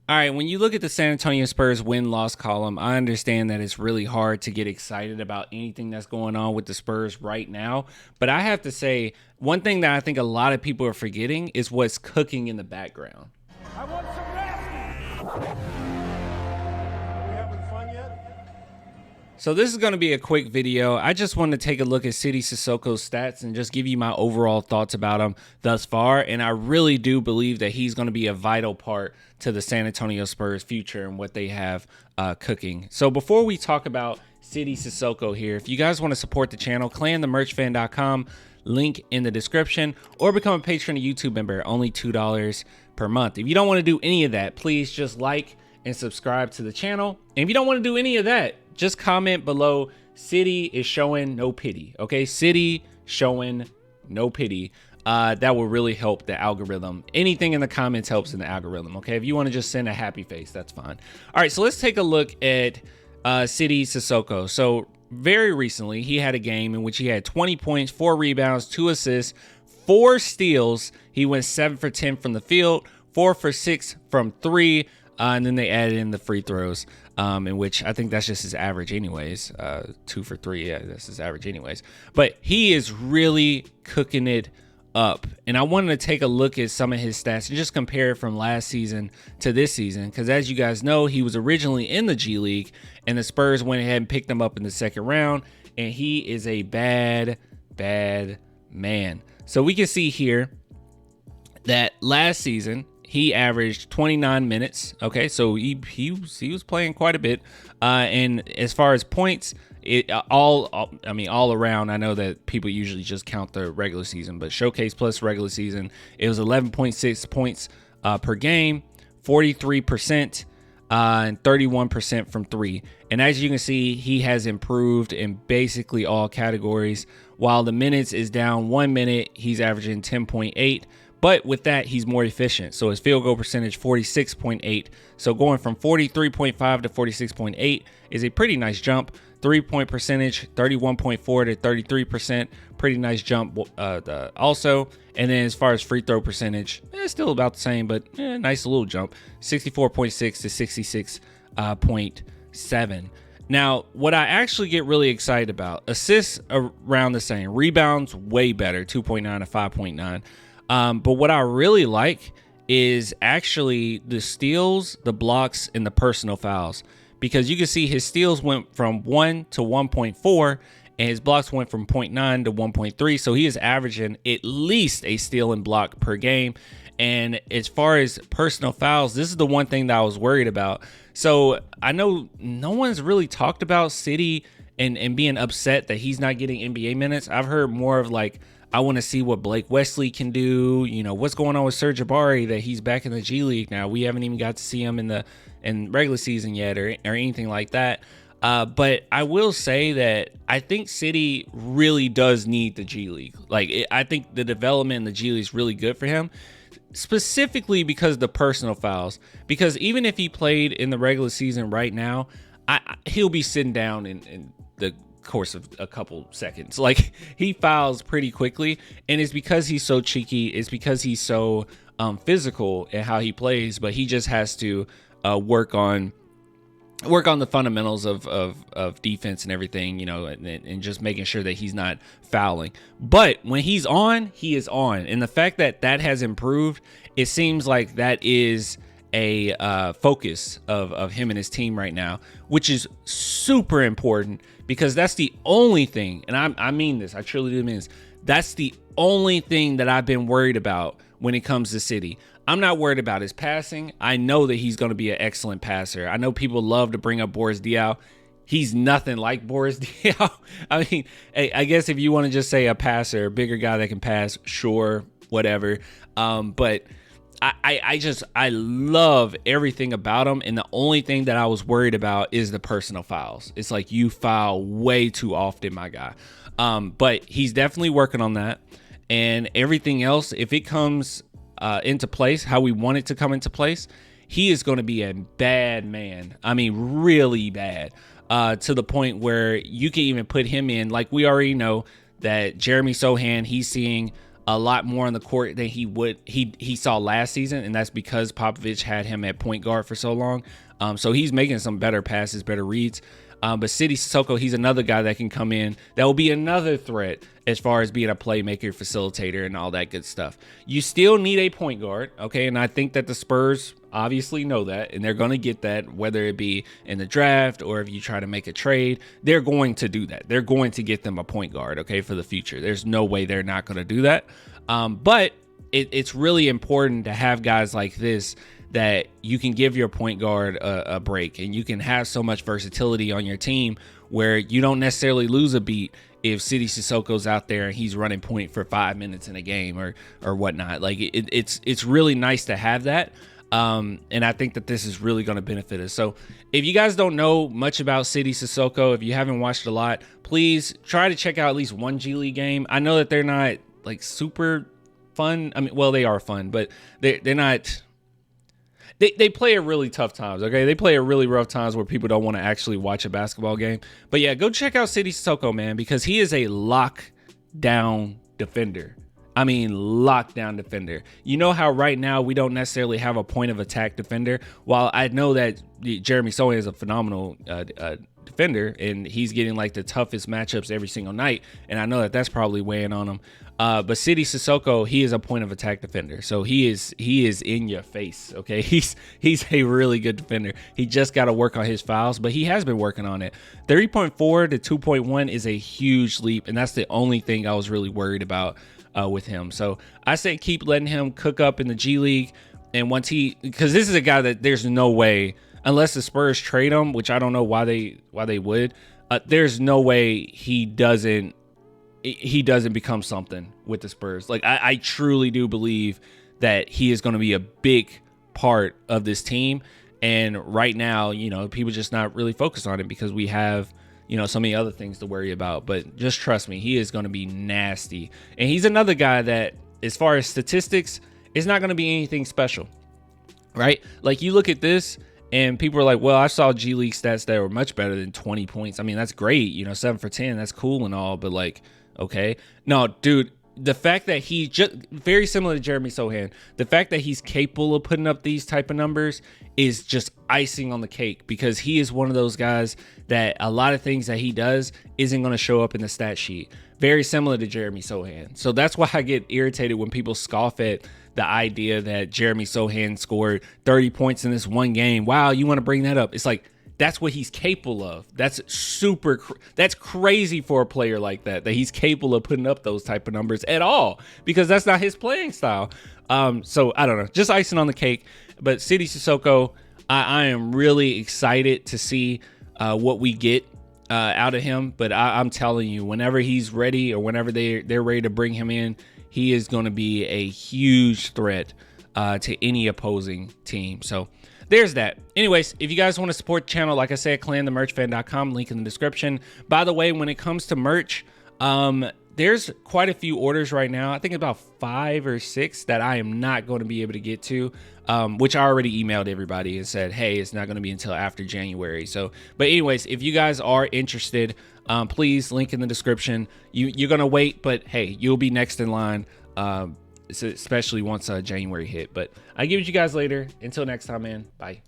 All right, when you look at the San Antonio Spurs win-loss column, I understand that it's really hard to get excited about anything that's going on with the Spurs right now. But I have to say, one thing that I think a lot of people are forgetting is what's cooking in the background. I want some rest. Are we having fun yet? So this is going to be a quick video. I just want to take a look at SidyCissoko's stats and just give you my overall thoughts about him thus far. And I really do believe that he's going to be a vital part to the San Antonio Spurs future and what they have cooking. So before we talk about Sidy Cissoko here, if you guys want to support the channel, clanthemerchfan.com, link in the description, or become a patron or YouTube member, only $2 per month. If you don't want to do any of that, please just like and subscribe to the channel. And if you don't want to do any of that, just comment below, Sidy is showing no pity. Okay, Sidy showing no pity. That will really help the algorithm. Anything in the comments helps in the algorithm. Okay, if you want to just send a happy face, that's fine. All right, so let's take a look at Sidy Cissoko. So very recently, he had a game in which he had 20 points, 4 rebounds, 2 assists, 4 steals. He went 7 for 10 from the field, 4 for 6 from 3. And then they added in the free throws, in which I think that's just his average anyways. 2 for 3, yeah, that's his average anyways. But he is really cooking it up. And I wanted to take a look at some of his stats and just compare it from last season to this season. Because as you guys know, he was originally in the G League, and the Spurs went ahead and picked him up in the second round. And he is a bad, bad man. So we can see here that last season, he averaged 29 minutes. Okay, so he was playing quite a bit. And as far as points, all around, I know that people usually just count the regular season, but showcase plus regular season, it was 11.6 points per game, 43%, and 31% from 3. And as you can see, he has improved in basically all categories. While the minutes is down 1 minute, he's averaging 10.8. But with that, he's more efficient. So his field goal percentage, 46.8. So going from 43.5 to 46.8 is a pretty nice jump. 3-point percentage, 31.4 to 33%. Pretty nice jump also. And then as far as free throw percentage, still about the same, but nice little jump. 64.6 to 66.7. Now, what I actually get really excited about, assists around the same. Rebounds, way better, 2.9 to 5.9. But what I really like is actually the steals, the blocks, and the personal fouls. Because you can see his steals went from 1 to 1.4, and his blocks went from 0.9 to 1.3. So he is averaging at least a steal and block per game. And as far as personal fouls, this is the one thing that I was worried about. So I know no one's really talked about Sidy and being upset that he's not getting NBA minutes. I've heard more of like, I want to see what Blake Wesley can do. You know, what's going on with Serge Ibaka, that he's back in the G League now. We haven't even got to see him in regular season yet or anything like that. But I will say that I think Sidy really does need the G League. I think the development in the G League is really good for him, specifically because of the personal fouls. Because even if he played in the regular season right now, he'll be sitting down in the course of a couple seconds. Like, he fouls pretty quickly, and it's because he's so cheeky. It's because he's so physical in how he plays, but he just has to work on the fundamentals of defense and everything, you know, and just making sure that he's not fouling. But when he's on, he is on. And the fact that that has improved, it seems like that is a focus of him and his team right now, which is super important, because that's the only thing, and I mean this, I truly do mean this, that's the only thing that I've been worried about when it comes to Sidy. I'm not worried about his passing. I know that he's going to be an excellent passer. I know people love to bring up Boris Diaw. He's nothing like Boris Diaw. I mean, I guess if you want to just say a passer, a bigger guy that can pass, sure, whatever. But I love everything about him, and the only thing that I was worried about is the personal fouls. It's like, you foul way too often, my guy. But he's definitely working on that, and everything else, if it comes into place how we want it to come into place, he is going to be a bad man. I mean, really bad, to the point where you can even put him in, like, we already know that Jeremy Sohan, he's seeing a lot more on the court than he saw last season, and that's because Popovich had him at point guard for so long. So he's making some better passes, better reads. But Sidy Cissoko, he's another guy that can come in that will be another threat as far as being a playmaker, facilitator, and all that good stuff. You still need a point guard, okay? And I think that the Spurs obviously know that, and they're going to get that, whether it be in the draft or if you try to make a trade. They're going to do that. They're going to get them a point guard, okay, for the future. There's no way they're not going to do that. But it's really important to have guys like this that you can give your point guard a break, and you can have so much versatility on your team where you don't necessarily lose a beat if SidyCissoko's out there and he's running point for 5 minutes in a game or whatnot. Like it's really nice to have that. And I think that this is really going to benefit us. So if you guys don't know much about Sidy Cissoko, if you haven't watched a lot, please try to check out at least one G League game. I know that they're not like super fun. I mean, well, they are fun, but they're not. They play at really tough times, okay? They play at really rough times where people don't want to actually watch a basketball game. But yeah, go check out Sidy Cissoko, man, because he is a lockdown defender. I mean, lockdown defender. You know how right now we don't necessarily have a point of attack defender? While I know that Jeremy Sochan is a phenomenal defender, and he's getting like the toughest matchups every single night, and I know that that's probably weighing on him. But Sidy Cissoko, he is a point of attack defender, so he is in your face. Okay, he's a really good defender. He just got to work on his fouls, but he has been working on it. 3.4 to 2.1 is a huge leap, and that's the only thing I was really worried about with him. So I say keep letting him cook up in the G League, and once because this is a guy that there's no way, unless the Spurs trade him, which I don't know why they would. There's no way he doesn't become something with the Spurs. Like I truly do believe that he is going to be a big part of this team. And right now, you know, people just not really focused on it because we have, you know, so many other things to worry about. But just trust me, he is going to be nasty. And he's another guy that, as far as statistics, is not going to be anything special, right? Like you look at this and people are like, well, I saw G League stats that were much better than 20 points. I mean, that's great. You know, 7 for 10, that's cool and all. But like, okay. No, dude, the fact that he just very similar to Jeremy Sochan, the fact that he's capable of putting up these type of numbers is just icing on the cake, because he is one of those guys that a lot of things that he does isn't going to show up in the stat sheet. Very similar to Jeremy Sochan. So that's why I get irritated when people scoff at the idea that Jeremy Sochan scored 30 points in this one game. Wow, you want to bring that up? It's like, that's what he's capable of. That's that's crazy for a player like that he's capable of putting up those type of numbers at all, because that's not his playing style. So I don't know, just icing on the cake. But Sidy Cissoko, I am really excited to see what we get out of him. But I'm telling you, whenever he's ready or whenever they're ready to bring him in, he is going to be a huge threat to any opposing team. So there's that. Anyways, if you guys want to support the channel, like I said, clanthemerchfan.com, link in the description. By the way, when it comes to merch, there's quite a few orders right now. I think about 5 or 6 that I am not going to be able to get to, which I already emailed everybody and said, hey, it's not going to be until after January. So, but anyways, if you guys are interested, please, link in the description. You're going to wait, but hey, you'll be next in line. Especially once January hit. But I give it to you guys later. Until next time, man. Bye.